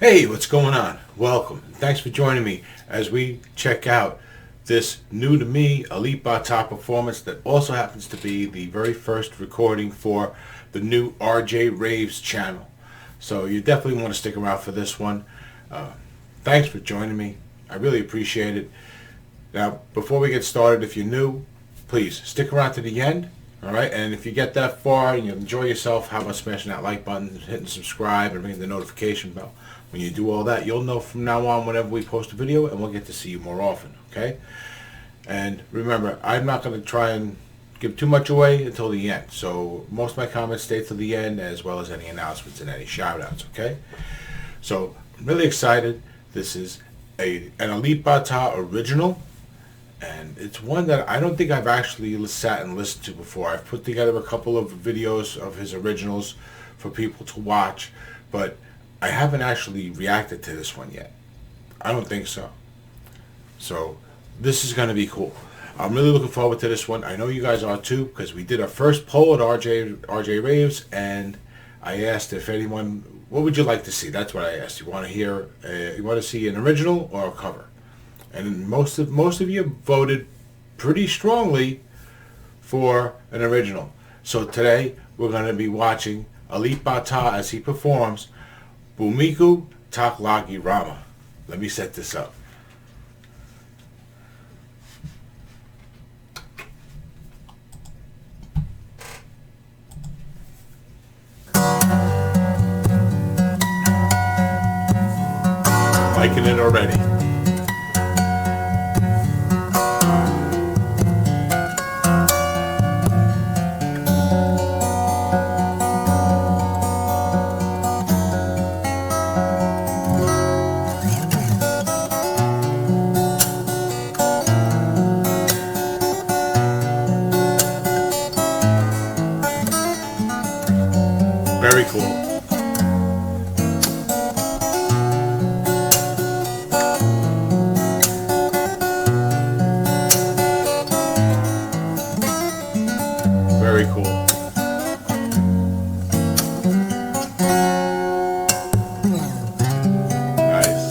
Hey, what's going on? Welcome. Thanks for joining me as we check out this new to me Alipbata performance that also happens to be the very first recording for the new RJ Raves channel. So you definitely want to stick around for this one. Thanks for joining me. I really appreciate it. Now, before we get started, if you're new, please stick around to the end. All right, and if you get that far and you enjoy yourself, how about smashing that like button, hitting subscribe, and ringing the notification bell? When you do all that, you'll know from now on whenever we post a video, and we'll get to see you more often, okay? And remember, I'm not going to try and give too much away until the end. So most of my comments stay till the end, as well as any announcements and any shout-outs, okay? So I'm really excited. This is an Alipbata original. And it's one that I don't think I've actually sat and listened to before. I've put together a couple of videos of his originals for people to watch, but I haven't actually reacted to this one yet. I don't think so. So this is going to be cool. I'm really looking forward to this one. I know you guys are too, because we did our first poll at RJ Raves, and I asked if anyone, what would you like to see? That's what I asked. You want to see an original or a cover? And most of you voted pretty strongly for an original. So today we're going to be watching Alipbata as he performs bumikutaklagiramah. Let me set this up. Liking it already. Very cool. Very cool. Nice.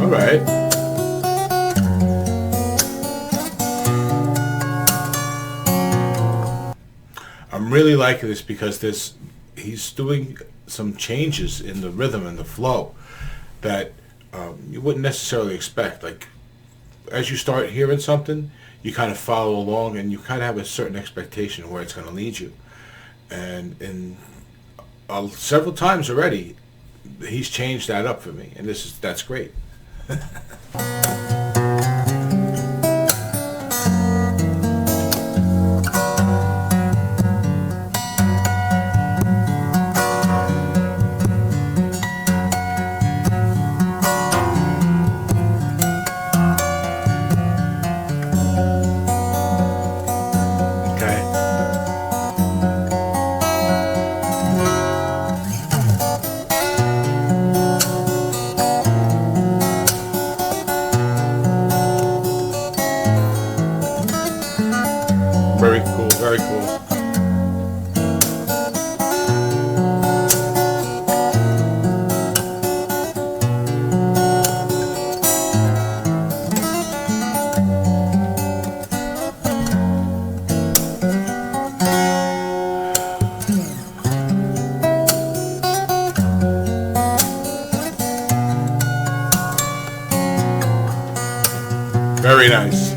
All right. I'm really liking this because he's doing some changes in the rhythm and the flow that you wouldn't necessarily expect. Like as you start hearing something, you kind of follow along and you kind of have a certain expectation of where it's going to lead you. And in several times already, he's changed that up for me, and that's great. Very cool, very cool. Very nice.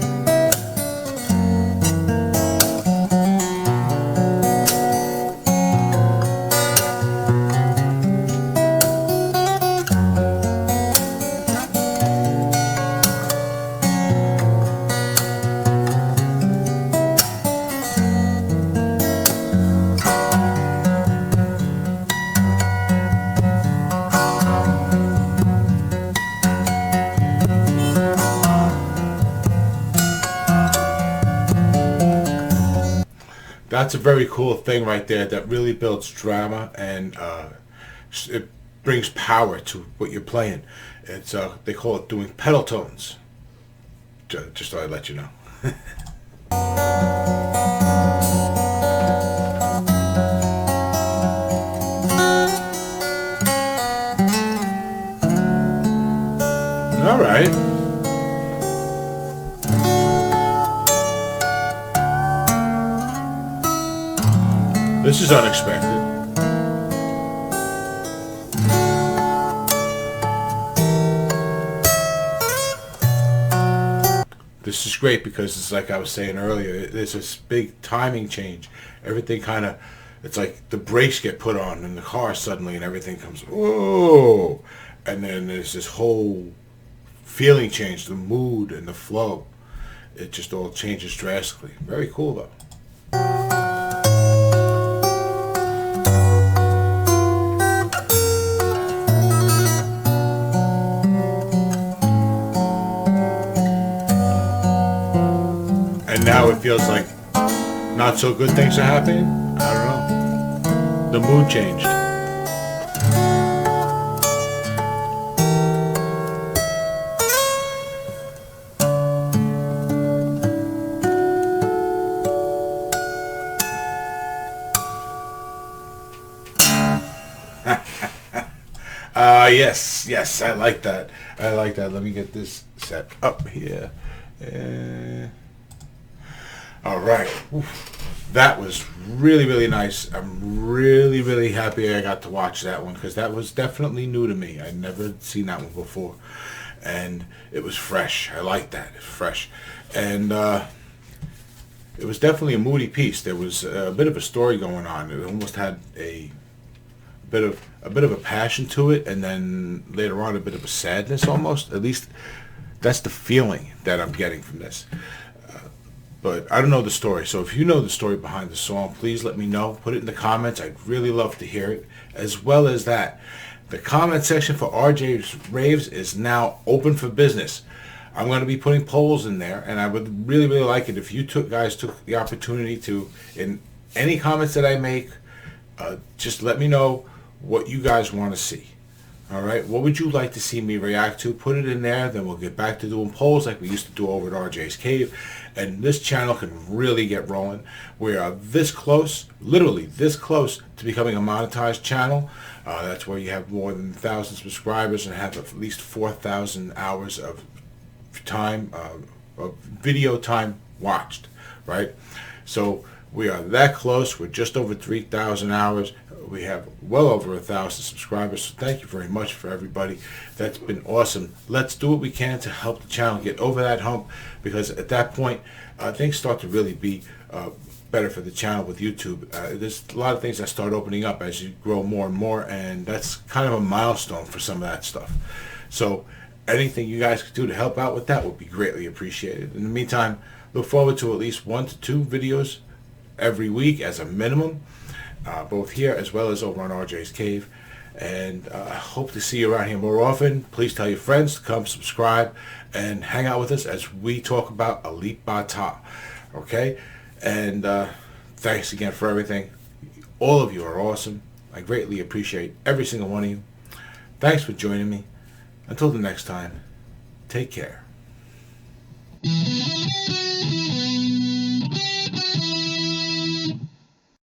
That's a very cool thing right there that really builds drama, and it brings power to what you're playing. It's they call it doing pedal tones. Just thought I'd let you know. All right. This is unexpected. This is great because it's like I was saying earlier, there's this big timing change. Everything kind of, it's like the brakes get put on in the car suddenly and everything comes, whoa! And then there's this whole feeling change, the mood and the flow. It just all changes drastically. Very cool though. And now it feels like not so good things are happening. I don't know. The mood changed. Yes, I like that. I like that. Let me get this set up here. All right. Oof. That was really, really nice. I'm really, really happy I got to watch that one because that was definitely new to me. I'd never seen that one before. And it was fresh. I like that. It's fresh. And it was definitely a moody piece. There was a bit of a story going on. It almost had a bit of a passion to it, and then later on a bit of a sadness almost. At least that's the feeling that I'm getting from this. But I don't know the story, so if you know the story behind the song, please let me know. Put it in the comments. I'd really love to hear it. As well as that, the comment section for RJ's Raves is now open for business. I'm going to be putting polls in there, and I would really, really like it if you guys took the opportunity to, in any comments that I make, just let me know what you guys want to see. All right, what would you like to see me react to? Put it in there, then we'll get back to doing polls like we used to do over at RJ's Cave, and this channel can really get rolling. We are this close, literally this close to becoming a monetized channel. That's where you have more than 1,000 subscribers and have at least 4,000 hours of time, of video time watched, right? So we are that close. We're just over 3,000 hours. We have well over 1,000 subscribers, so thank you very much for everybody. That's been awesome. Let's do what we can to help the channel get over that hump, because at that point, things start to really be better for the channel with YouTube. There's a lot of things that start opening up as you grow more and more, and that's kind of a milestone for some of that stuff. So anything you guys could do to help out with that would be greatly appreciated. In the meantime, look forward to at least 1 to 2 videos every week as a minimum. Both here as well as over on RJ's Cave. And I hope to see you around here more often. Please tell your friends to come subscribe and hang out with us as we talk about Alipbata. Okay? And thanks again for everything. All of you are awesome. I greatly appreciate every single one of you. Thanks for joining me. Until the next time, take care.